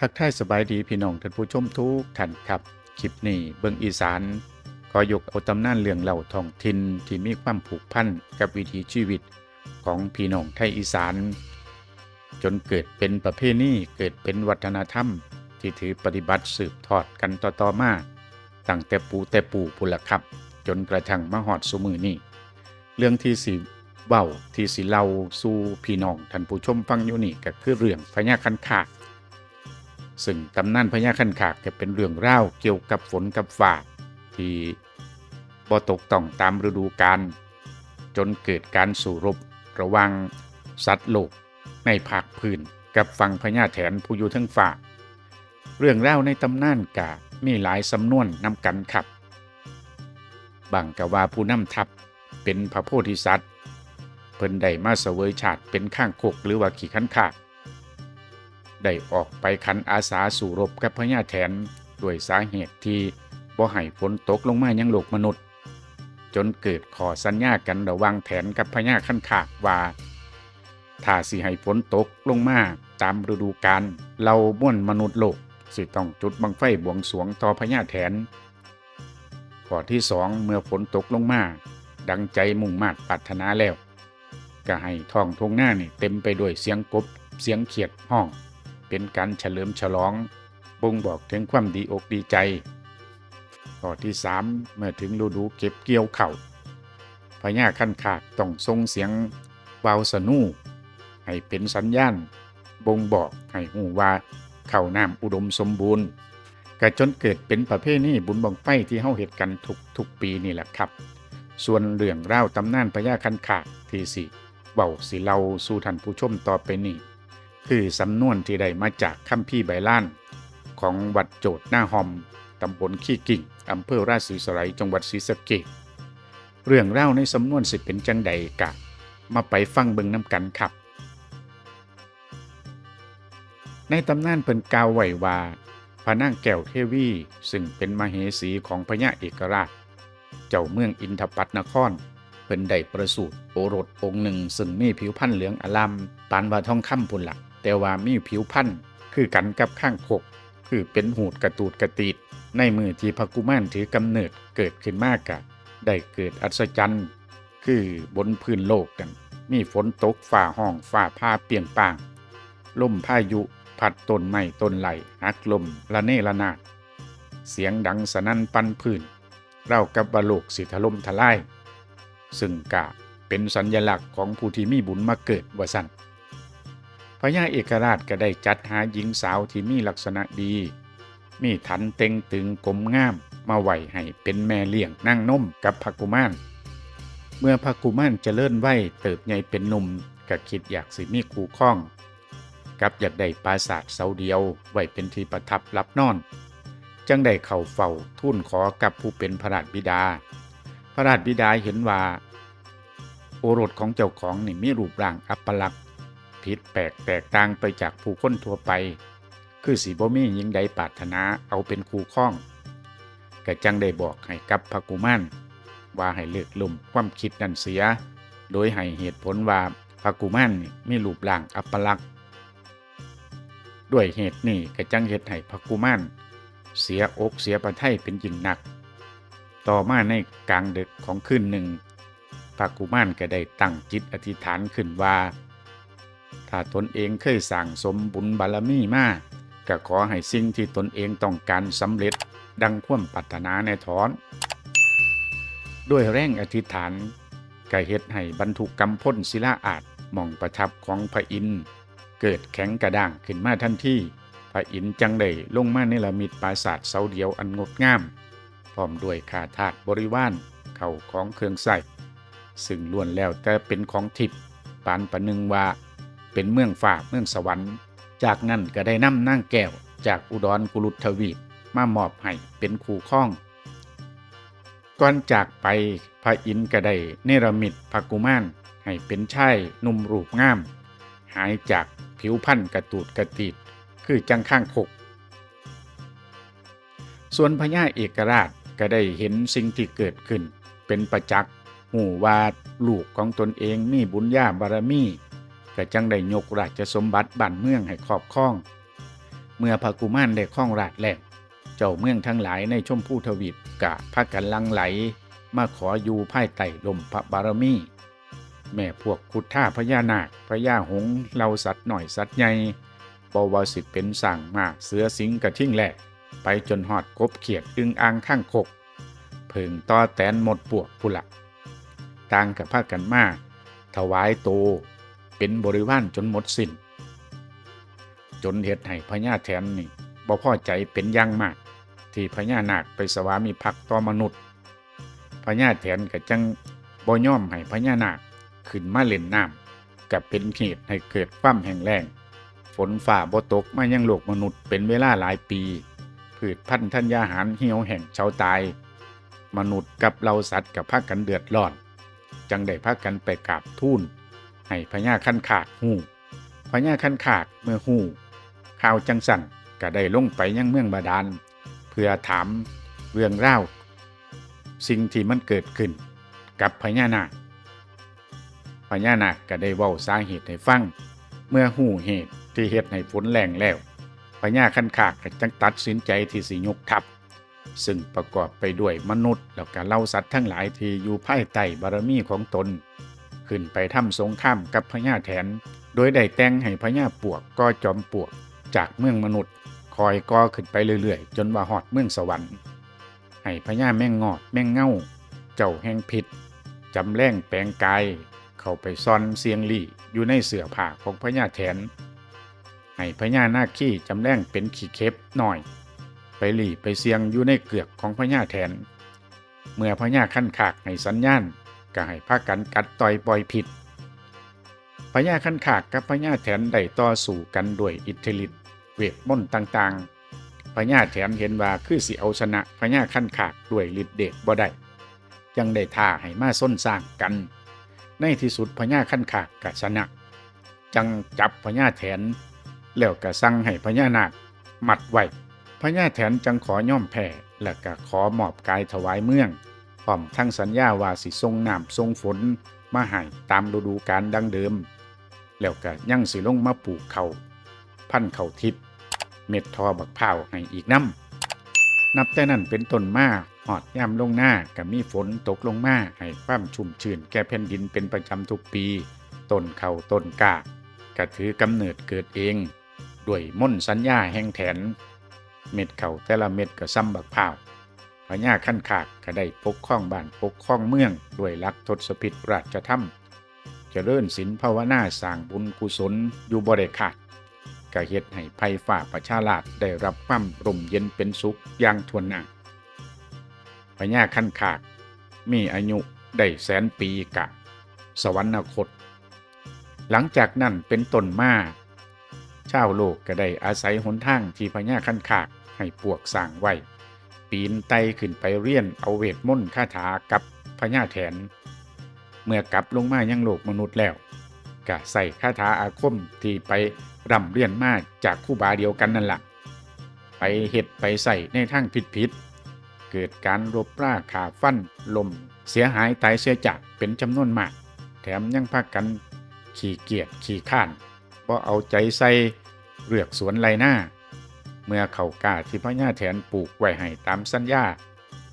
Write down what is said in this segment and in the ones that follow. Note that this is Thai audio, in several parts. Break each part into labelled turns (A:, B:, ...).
A: ทักทายสบายดีพี่น้องท่านผู้ชมทุกท่านครับคลิปนี้เบิ่งอีสานขอยกเอาตำนานเรื่องเล่าท้องถิ่นที่มีความผูกพันกับวิถีชีวิตของพี่น้องไทยอีสานจนเกิดเป็นประเพณีเกิดเป็นวัฒนธรรมที่ถือปฏิบัติสืบทอดกันต่อมาตั้งแต่ปู่พุ่นล่ะครับจนกระทั่งมาฮอดซุมื้อนี้เรื่องที่สิเว้าที่สิเล่าสู่พี่น้องท่านผู้ชมฟังอยู่นี่ก็คือเรื่องพญาคันคากซึ่งตำนานพญาคันคากจะเป็นเรื่องราวเกี่ยวกับฝนกับฟ้าที่บ่ตกต้องตามฤดูกาลจนเกิดการสู้รบระหว่างสัตว์โลกในภาคพื้นกับฝั่งพญาแถนผู้อยู่เทิงฟ้าเรื่องราวในตำนานกะมีหลายสำนวนนำกันครับบางกะว่าผู้นำทัพเป็นพระโพธิสัตว์เพิ่นได้มาเสวยชาติเป็นข้างคกหรือว่าขี่คันคากได้ออกไปขันอาสาสู่รบกับพญาแถนด้วยสาเหตุที่บ่ให้ฝนตกลงมายังโลกมนุษย์จนเกิดขอสัญญากันระหว่างแถนกับพญาคันคากว่าถ้าสิให้ฝนตกลงมาตามฤดูกาลเราม่วนมนุษย์โลกสิต้องจุดบั้งไฟบวงสรวงต่อพญาแถนข้อที่2เมื่อฝนตกลงมาดังใจมุ่งมา่ปรารถนาแล้วก็ให้ท้องทุ่งนานี่เต็มไปด้วยเสียงกบเสียงเขียดห้องเป็นการเฉลิมฉลองบ่งบอกถึงความดีอกดีใจข้อที่3เมื่อถึงฤดูเก็บเกี่ยวข้าวพญาคันคากต้องส่งเสียงวาวสนูให้เป็นสัญญาณบ่งบอกให้ฮู้ว่าข้าวน้ำอุดมสมบูรณ์ก็จนเกิดเป็นประเพณีบุญบั้งไฟที่เฮาเฮ็ดกันทุกปีนี่แหละครับส่วนเรื่องราวตำนานพญาคันคากที่สิเว้าสิเล่าสู่ท่านผู้ชมต่อไปนี้คือสำนวนที่ได้มาจากคัมภีร์ใบลานของวัดโจทย์หน้าหอมตำบลขี้กิ่งอำเภอราชสีสไลยจังหวัดศรีสะเกษเรื่องเล่าในสำนวนสิเป็นจังใดกะมาไปฟังเบิ่งนำกันครับในตำนานเพิ่นกล่าวไว้ว่าพระนางแก้วเทวีซึ่งเป็นมเหสีของพญาเอกราชเจ้าเมืองอินทปัตนครเพิ่นได้ประสูติโอรสองค์หนึ่งซึ่งมีผิวพรรณเหลืองอลามปานว่าทองคำพุ่นล่ะแต่ว่ามีผิวพรรณคือกันกับข้างคกคือเป็นหูดกระตูดกระตีดในมือที่พระกุมารถือกำเนิดเกิดขึ้นมากกะได้เกิดอัศจรรย์คือบนพื้นโลกกันมีฝนตกฟ้าห้องฟ้าผ่าเปรียงป่างลมพายุพัดต้นไม้ต้นไหลหักลมระเนระนาดเสียงดังสนั่นปั่นพื้นเล่ากับว่าโลกสิถล่มทลายซึ่งกะเป็นสัญลักษณ์ของผู้ที่มีบุญมาเกิดว่าซั่นพญาเอกราชก็ได้จัดหาหญิงสาวที่มีลักษณะดีมีฐันเต็งตึงกลมงามมาไว้ให้เป็นแม่เลี้ยงนางนมกับพระกุมารเมื่อพระกุมารเจริญวัยเติบใหญ่เป็นหนุ่มก็คิดอยากสิมีคู่ครองกับอยากได้ปราสาทเสาเดียวไว้เป็นที่ประทับรับนอนจังได้เข้าเฝ้าทูลขอกับผู้เป็นพระราชบิดาพระราชบิดาเห็นว่าโอรสของเจ้าของนี่มีรูปร่างอัปลักษณ์ผิดแปลกแตกต่างไปจากผู้คนทั่วไปคือสิบ่มีหญิงใดปรารถนาเอาเป็นคู่ครองก็จังได้บอกให้กับพระกุมารว่าให้เลิกลุ่มความคิดนั้นเสียโดยให้เหตุผลว่าพระกุมารนี่มีรูปร่างอัปลักษณ์ด้วยเหตุนี้ก็จังเฮ็ดให้พระกุมารเสียอกเสียพระทัยเป็นยิ่งนักต่อมาในกลางดึกของคืนหนึ่งพระกุมารก็ได้ตั้งจิตอธิษฐานขึ้นว่าถ้าตนเองเคยสั่งสมบุญบารมีมาก็ขอให้สิ่งที่ตนเองต้องการสำเร็จดังความปรารถนาในถอนด้วยแรงอธิษฐานก็เฮ็ดให้บรรทุกกำพลศิลาอาจหม่องประทับของพระอินทร์เกิดแข็งกระด้างขึ้นมาทันทีพระอินทร์จังได้ลงมาเนรมิตปราสาทเสาเดียวอันงดงามพร้อมด้วยข้าทาสบริวารเข้าของเครื่องใช้ซึ่งล้วนแล้วแต่เป็นของทิพย์ปานประหนึ่งว่าเป็นเมืองฟ้าเมืองสวรรค์จากนั้นก็ได้นำนางแก้วจากอุดรกุลุทวีปมามอบให้เป็นคู่ครองก่อนจากไปพระอินทร์ก็ได้เนรมิตพระกุมารให้เป็นชายหนุ่มรูปงามหายจากผิวพรรณกระตูดกระตีดคือจังข้างคกส่วนพญาเอกราชก็ได้เห็นสิ่งที่เกิดขึ้นเป็นประจักษ์หูว่าลูกของตนเองมีบุญญาบารมีก็จังได้ยกราชสมบัติบ้านเมืองให้ครอบครอง เมื่อพระกุมารได้ครองราชย์แล้วเจ้าเมืองทั้งหลายในชมพูทวีปกะพากันหลั่งไหลมาขออยู่ภายใต้ลมพระบารมีแม่พวกขุดท่าพญานาคพญาหงส์เหล่าสัตว์หน่อยสัตว์ใหญ่บ่ว่าสิเป็นสร้างมากเสือสิงกระทิ่งแหลกไปจนหอดกบเขียดอึ่งอ่างข้างคกเพิ่งต่อแตนหมดปวกพุละต่างกับพากันมาถวายโตเป็นบริวารจนหมดสิ้นจนเฮ็ดให้พญาแถนนี่บ่พอใจเป็นอย่างมากที่พญานาคไปสวามิภักดิ์ต่อมนุษย์พญาแถนก็จังบ่ยอมให้พญานาคขึ้นมาเล่นน้ำก็เป็นเหตุให้เกิดความแห้งแล้งฝนฟ้าบ่ตกมายังโลกมนุษย์เป็นเวลาหลายปีพืชพันธุ์ธัญญาหารเหี่ยวแห้งเฉาตายมนุษย์กับเหล่าสัตว์ก็พากันเดือดร้อนจังได้พากันไปกราบทูลให้พญาคันคากฮู้พญาคันคากเมื่อฮู้ข่าวจังสั่นก็ได้ลงไปยังเมืองบาดาลเพื่อถามเรื่องราวสิ่งที่มันเกิดขึ้นกับพญานาคพญานาคก็ได้เว้าสาเหตุให้ฟังเมื่อฮู้เหตุที่เฮ็ดให้ฝนแล้งแล้วพญาคันคากก็จังตัดสินใจที่สิยกทัพซึ่งประกอบไปด้วยมนุษย์แล้วก็เหล่าสัตว์ทั้งหลายที่อยู่ภายใต้บารมีของตนขึ้นไปทำสงครามกับพญาแถนโดยได้แต่งให้พญาปวกก่อจอมปลวกจากเมืองมนุษย์คอยก่อขึ้นไปเรื่อยๆจนว่าฮอดเมืองสวรรค์ให้พญาแม่งงอดแม่งเง่าเจ้าแห่งพิษจำแรงแปลงกายเข้าไปซ่อนเสียงลี่อยู่ในเสื้อผ้าของพญาแถนให้พญานาคีจำแรงเป็นขี้เข็บหน่อยไปหลี่ไปเสียงอยู่ในเกือกของพญาแถนเมื่อพญาคันคากให้สัญญาณก็ให้พากันกัดต่อยปล่อยพิษพญาคันคากกับพญาแถนได้ต่อสู้กันด้วยอิทธิฤทธิ์เวทมนต์ต่างๆพญาแถนเห็นว่าคือสิเอาชนะพญาคันคากด้วยฤทธิ์เดชบ่ได้ยังได้ท้าให้มาส้นสร้างกันในที่สุดพญาคันคากก็ชนะจังจับพญาแถนแล้วก็สั่งให้พญานาคมัดไว้พญาแถนจังขอย่อมแพ้และก็ขอมอบกายถวายเมืองพร้อมทั้งสัญญาว่าสิทรงน้ำทรงฝนมาให้ตามฤดูกาลดังเดิมแล้วก็ยังสิลงมาปลูกเขาพันธุ์เขาทิพย์เม็ดทอบักพร้าวให้อีกน้ำนับแต่นั้นเป็นต้นมาหอดย่ำลงหน้าก็มีฝนตกลงมาให้ความชุ่มชื้นแก่แผ่นดินเป็นประจำทุกปีต้นเขาต้นกล้าก็ถือกำเนิดเกิดเองด้วยมนต์สัญญาแห่งแถนเม็ดเขาแต่ละเม็ดก็ซ้ำบักพร้าวพญาคันคากก็ได้ปกครองบ้านปกครองเมืองด้วยหลักทศพิธราชธรรมเจริญศีลภาวนาสร้างบุญกุศลอยู่บ่ได้ขาดก็เฮ็ดให้ภัยฝ่าประชาราษฎร์ได้รับความร่มเย็นเป็นสุขอย่างทั่วหน้าพญาคันคากมีอายุได้แสนปีกะสวรรคตหลังจากนั้นเป็นต้นมาชาวโลกก็ได้อาศัยหนทางที่พญาคันคากให้ปวกสร้างไว้ปีนไต่ขึ้นไปเรียนเอาเวทมนต์คาถากับพญาแถนเมื่อกลับลงมายังโลกมนุษย์แล้วก็ใส่คาถาอาคมที่ไปร่ำเรียนมาจากครูบาเดียวกันนั่นแหละไปเฮ็ดไปใส่ในทางผิดเกิดการรบราฆ่าฟันลมเสียหายตายเสียจากเป็นจำนวนมากแถมยังพากันขี้เกียจขี้ข้านบ่เอาใจใส่เลือกสวนไรหน้าเมื่อเขากล้าที่พญาแถนปลูกไว้ให้ตามสัญญา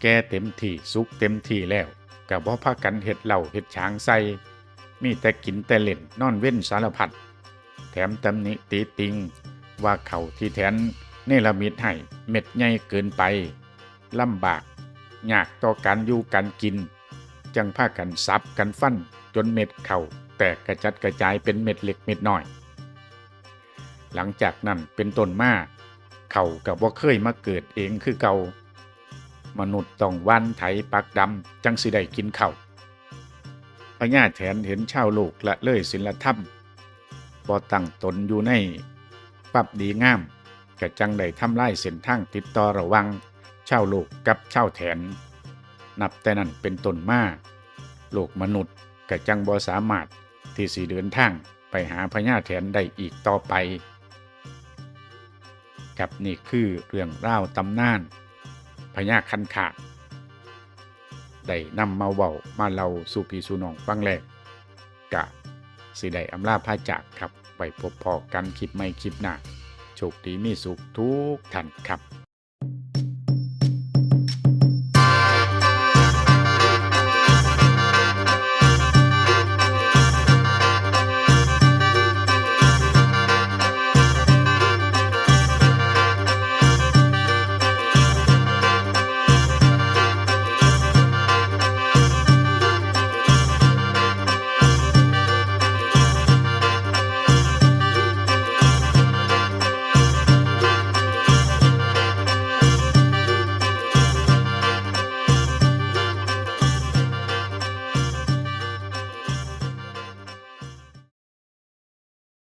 A: แก่เต็มที่สุกเต็มที่แล้วก็บ่พากันเฮ็ดเหล้าเฮ็ดช้างใส่มีแต่กินแต่เล่นนอนเว้นสารพัดแถมตำหนิตีติงว่าเขาที่แถนเนรมิตให้เม็ดใหญ่เกินไปลำบากยากต่อการอยู่การกินจังพากันซับกันฟันจนเม็ดเขาแตกกระจัดกระจายเป็นเม็ดเล็กเม็ดน้อยหลังจากนั้นเป็นต้นมาเขาก็บ่เคยมาเกิดเองคือเก่ามนุษย์ต้องวันไถปักดำจังสิได้กินข้าวพญาแถนเห็นชาวโลกละเลยศีลธรรมบ่ตั้งตนอยู่ในความดีงามก็จังได้ทำลายเส้นทางติดต่อระหว่างชาวโลกกับชาวแถนนับแต่นั้นเป็นต้นมาโลกมนุษย์ก็จังบ่สามารถที่สิเดินทางไปหาพญาแถนได้อีกต่อไปครับนี่คือเรื่องเล่าตำนานพญาคันคากได้นำมาเว้ามาเล่าสู่พี่สู่น้องฟังแล้วกะสิได้อำลาพาจากครับไว้พบพอกันคลิปใหม่คลิปหน้าโ โชคดีมีสุขทุกท่านครับ